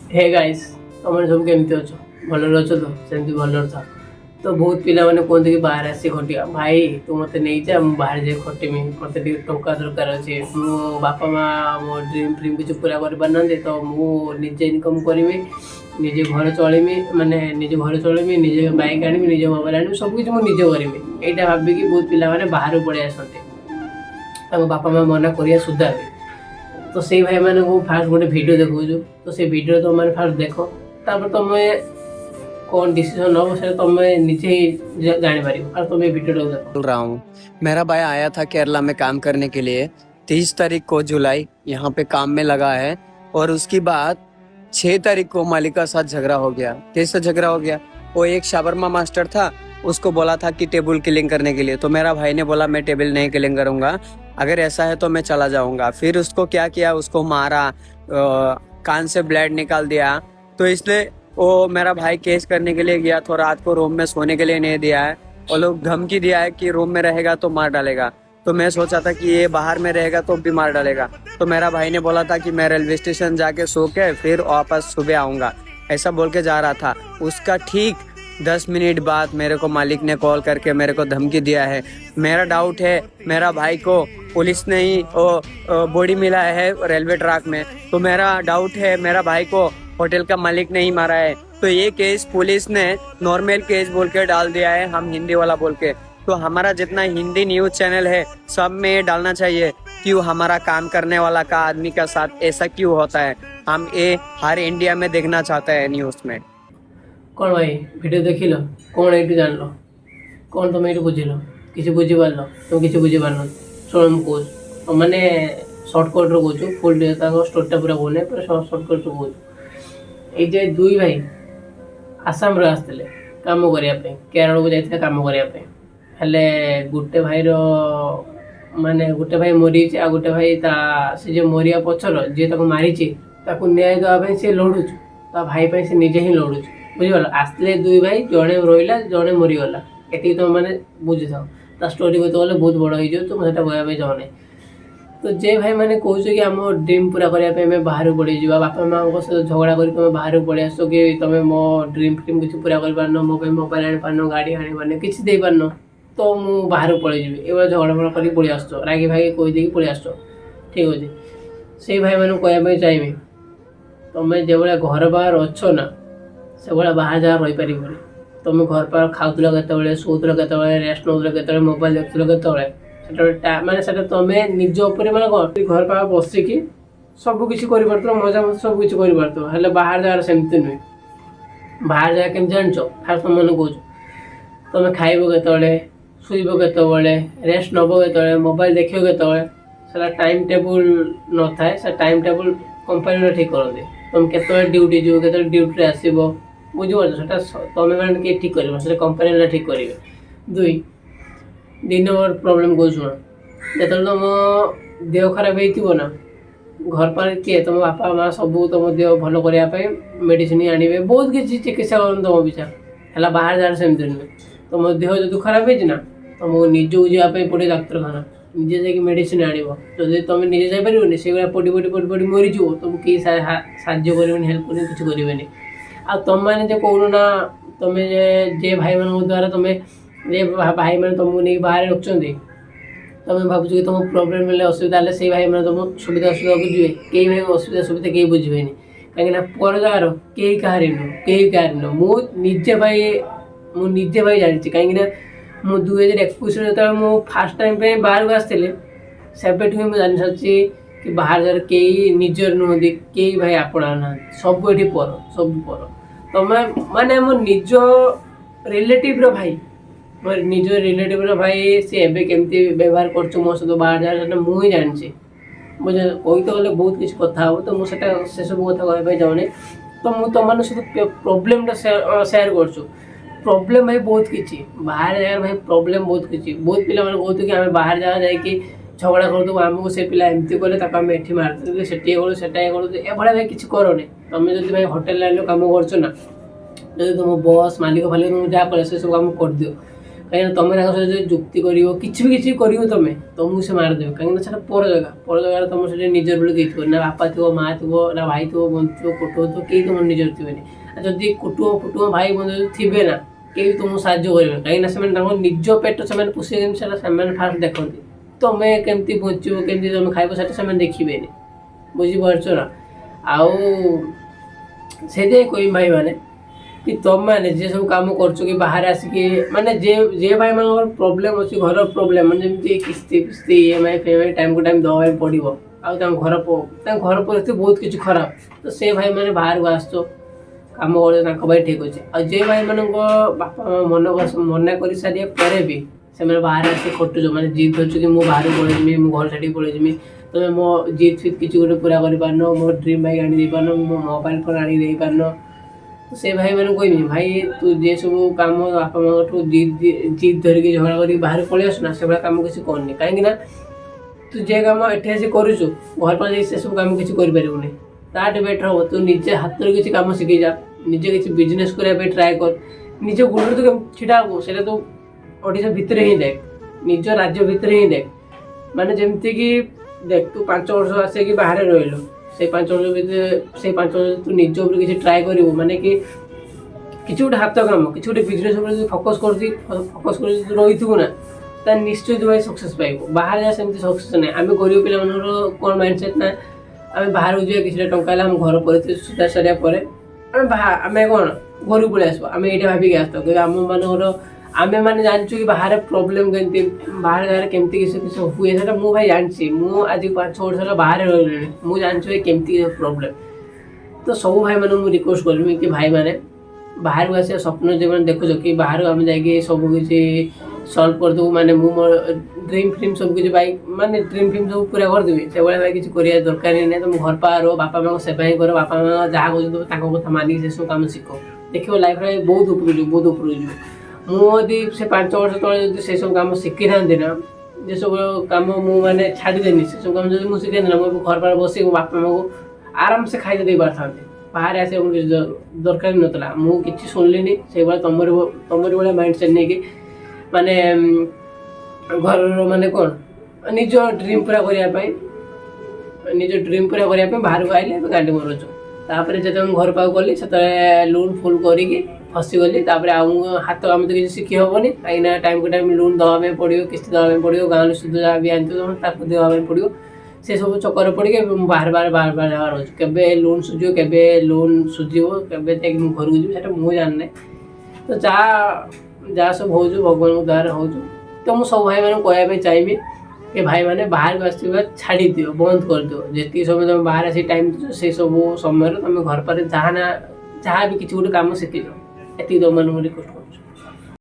Hey guys तुम सब केमती अच्छ भल अच्छ तो सेमती भल था तो बहुत पिला मैंने कहते कि बाहर आसी खटिया भाई तू मत नहीं जा मुझे बाहर जाए खटमी मत टंका दरकार अच्छे मो बापा माँ मो ड्रीम फ्रीम किसी पूरा कर पारना तो मुझे इनकम करी निजे घर चलमी माने निजे घर चलमी निजे बाइक आनी निजे मोबाइल आनी सब किसी मुझे करी यहाँ भाविकी बहुत पिला मैंने बाहर पड़े आसते बापा माँ मना करिया सुधा भी तो से भाई मैंने को फास्ट गोटे वीडियो देखो तो से वीडियो तुम मैंने फास्ट देख तापर तुम कौन डिसीजन हो से तुम निजे ही जान पार और तुम वीडियो देखो। बोल रहा हूँ। मेरा भाई आया था केरला में काम करने के लिए 30 तारीख को जुलाई यहाँ पे काम में लगा है और उसकी बाद 6 तारीख को मालिक का साथ झगड़ा हो गया। कैसे झगड़ा हो गया? वो एक शावरमा मास्टर था, उसको बोला था कि टेबल किलिंग करने के लिए, तो मेरा भाई ने बोला मैं टेबल नहीं किलिंग करूंगा, अगर ऐसा है तो मैं चला जाऊंगा। फिर उसको क्या किया, उसको मारा, कान से ब्लड निकाल दिया। तो इसलिए वो मेरा भाई केस करने के लिए गया तो रात को रूम में सोने के लिए नहीं दिया है और लोग धमकी दिया है कि रूम में रहेगा तो मार डालेगा। तो मैं सोचा था कि ये बाहर में रहेगा तो भी मार डालेगा। तो मेरा भाई ने बोला था कि मैं रेलवे स्टेशन जाके सो के फिर वापस सुबह आऊँगा, ऐसा बोल के जा रहा था। उसका ठीक 10 मिनट बाद मेरे को मालिक ने कॉल करके मेरे को धमकी दिया है। मेरा डाउट है मेरा भाई को पुलिस ने ही बॉडी मिला है रेलवे ट्रैक में, तो मेरा डाउट है मेरा भाई को होटल का मालिक ने ही मारा है। तो ये केस पुलिस ने नॉर्मल केस बोल के डाल दिया है, हम हिंदी वाला बोल के। तो हमारा जितना हिंदी न्यूज चैनल है सब में ये डालना चाहिए क्यों हमारा काम करने वाला का आदमी का साथ ऐसा क्यों होता है। हम ये हर इंडिया में देखना चाहते हैं न्यूज में। कौन भाई वीडियो देख लो कौन ये जान लो कौन तुम ये बुझिल किसी बुझी पार तुम किसी बुझी पार शुण कह मैंने सर्टकट कहूँ फुल स्टोरीटा पूरा कहूँ पूरा सर्टकट कहूँ ये दुई भाई आसाम आसते कम करने केरल को जाते कम करने हेले गोटे भाई माने गोटे भाई मरी आ गोटे भाई से जो मरिया पचर जी मारी न्याय देवाई सी लड़ुच ता भाई से निजे ही लड़ुच बुझीपाल आसते दुई भाई जड़े रहा जड़े मरीगला ये तुम मैंने बुझी था स्टोरी कहते गले बहुत बड़ हो तुम कहवाई चाहे तो जे भाई मैंने कह कि आम ड्रीम पूरा करने बाहर पड़े जा बापा माँ सहित झगड़ा कर बाहर पड़े आस कि तुम मो ड्रीम फ्रीम किसी पूरा कर पारन मो मोबाइल आनी पारन गाड़ी आनी पारन किसी दे पारन तो मु बाहर पड़े जी ये झगड़ा फगड़ा कर पड़े आस रागी भागी कहीदे पड़े आस ठीक अच्छे से भाई मैंने कहवाई चाहिए तुम जो घर बाहर अच्छ ना से भाया बाहर जगह रहीपर तुम घर पार खाऊल के शोल के रेस्ट नौ के मोबाइल देखुल के माने तुम निज उपर माने घर पार बसिकी सबकि मजा मत सबकि कर बाहर जगह सेमती नुहे बाहर जगह केम जान फास्ट तुम मैंने कह तुम खाइब के शुब के रेस्ट नब के मोबाइल देख के टाइम टेबुल न थाए से टाइम टेबुल कंपनी ठीक करते तुम के ड्यूटी जीव के ड्यूटी आसब बुझीपार तुम मैंने ठीक कर कंपनी ठीक करेंगे दुई दिन नंबर प्रॉब्लम कह शुण जो तुम देह खराब होना घर पर किए तुम बापा माँ सब तुम देह भल करने मेडिसिन आने बहुत किसी चिकित्सा कर तुम पिछा है बाहर जगह सेमती नुहे तुम देह जो खराब हो तुमको निजक जावाई पड़े डाक्तरखाना निजे जाकि मेडिसिन आनिब जब तुम निजे जापर से पड़ी पड़ी पड़ी पड़ी मरीज तुमको किए साज्य कर हेल्प कर किसी करें आ तुम मैंने जो कहून ना तुम जे भाई मान द्वारा तुम ये भाई मैंने तुमको नहीं बाहर रखुच्च तुम भावुच कि तुम प्रोब्लेम मिले असुविधा से भाई मैंने तुम सुविधा असुविधा बुझे कई भाई असुविधा सुविधा कहीं बुझे कहीं पर जार कई कह कई कह मुझे भाई जानी कहीं मु 2021 जो फास्ट टाइम पे बाहर को आसते सेबेठ मुझे जानी सारी कि बाहर जगह कई निजर नुहति कई भाई आपणा ना सब ये पर सब पर तुम माने मो निज रिलेटिव भाई मोर निज रिलेटिव भाई सी एवं केमती व्यवहार कर मो सहित बाहर जगह मुझे जानी मुझे कही तो गले बहुत किसी कथा हो तो मुझे से सब कथा कहवाई चाहूनी तो मुझे तुम सहित प्रोब्लेम सेयार कर प्रोब्लेम भाई बहुत किसी बाहर जगह भाई प्रोब्लेम बहुत किसी बहुत पिला कहते कि आम बाहर जगह जाकि झगड़ा कर आमको से पिला एमती कले आम एठी मारते से करूँ से करूँ ये भाई किसी करनी तुम जो भाई होटेल लाइन कम कर तुम बस मालिक फालिक तुम जहाँ कर सब कम कर दियो कहीं तुम सहित जुक्ति कर कि तुम तुमको से मारिदेवे कहीं पर जगह तुम से निजर बोली कही ना बापा थो माँ थो ना भाई थो बंधु थो कुटुंब थो कहीं तुम निजर थे जदि कुटुंब फुटुंब भाई बंधु थे ना कहीं तुमको साहय करेंगे कहीं निज पेट से पोषे फास्ट देखते तुम्हें केमती बचो केमती तुम खाइब से देखिए बुझीपार ना आउ से कोई भाई मैंने कि तुम मैंने जे सब कम कर बाहर आसिक माने जे भाई मान प्रोब्लेम अच्छी घर प्रोब्लेम मैंने जमी किस्ती फिस्ती EMI फेमाई टाइम को टाइम दवा पड़ो घर परिस्थिति बहुत किसी खराब तो से भाई मैंने बाहर को आस कम कर ठीक अच्छे आ भाई मान बापा मन मना कर सारे पर भी से बाहर आस खटुच मैंने जिद कर कि मुझे बाहर पलैमी मो घर छाड़ी पलैमी तुम मो जिद फिद किसी गोटे पूरा कर पारन मो ड्रीम बाइक आनी दे पारन मो मोबाइल फोन आनी दे पारन तो से भाई मैंने कहमी भाई तू जे सब कम बापा माँ जिद धरिकी झगड़ा कर बाहर पलि आसना से भाई कम किसी करनी कहीं तू जे कम एसे करुचु घर पर से सब कम किसी करें ताटे बेटर हम तू निजे हाथ किसी कम शिखी जा निजे किसी बिजनेस करने ट्राए कर निज गोड़ तो छिड़ा से तो ओडिशा भितर ही देख निज राज्य भितर ही देख माने जमती कि देख तू 5 वर्ष आसिक बाहर रहिलु से 5 वर्ष भितर से 5 वर्ष तू निज ऊपर किसी ट्राए करू माने कि किसी गोटे हाथ काम किसी गोटे बिजनेस फोकस कर रही थू ना तो निश्चय तू भाई सक्सेस पाइब बाहर जा सेमती सक्सेस ना आम गरीब पिला कौन माइंडसेट ना आम बाहर जाए किसी टंका आम घर परिस्थिति सुधार सारा पर आम कौन घर को पलि आस आम ये भाविक आसता कि आम मान आमे मैंने जानचु कि बाहर प्रोब्लेम केमती बाहर जगह केमती किसी हुए से मुझे भाई जानसी मु आज 5-6 वर्ष बाहर रही मुझे जानछु केमती प्रोब्लेम तो सब भाई मैंने मुझे रिक्वेस्ट करमी कि भाई मैंने बाहर को आसा स्वप्न जो मैंने देखुच कि बाहर आम जा सब किसी सल्व करदेबू माने मु मोर ड्रीम फिल्म सब किसी बाइक माने ड्रीम फिल्म सब पूरा करदेवी से भाई किसी कर दरकार ही नहीं तुम घर पार बापा माँ सेवा ही कर बापा माँ जहाँ कहते कथा मानिक से सब कम शिख देख लाइफ बहुत ऊपर जी मुझे से 5 वर्ष तले से सब कम शिखी था ना जे सब कम मुझे छाड़देनी से सब कम जो शिखी ना मुझे घर पर बस बापा माँ को आराम से खाई दे पार बाहर आसे दरकार नाला मुझे शुणिनी से तमरी भाई माइंड सेट नहीं कि माने घर माने कौन निज ड्रीम पूरा करने निज ड्रीम पूरा करने बाहर को आइले गाड़ी मरुच तापर जो घर पाक गली से लोन फुल करी फसीगली हाथ काम तो किसी शिखी हेनी कहीं टाइम को टाइम लोन दवाई पड़ो किस्त दवाई पड़ो गाँव सुध जहाँ भी आनी देवाई पड़ो से सब चक्कर पड़ के बाहर बाहर बाहर बाहर जगह रोज के लोन सुझो के लोन सुझो के घर को जी मुझे जाने तो जहाँ सब हो भगवान द्वारा हो तो मुझे सब भाई मैंने कहवाई चाहिए कि भाई मैंने बाहर को आसवा छाड़ी दियो बंद कर दियो जी समय तुम बाहर आसी टाइम से सब समय तुम घर पर जहाँ भी किसी गोटे कम शिखी एति तुम मैंने रिक्वेस्ट कर।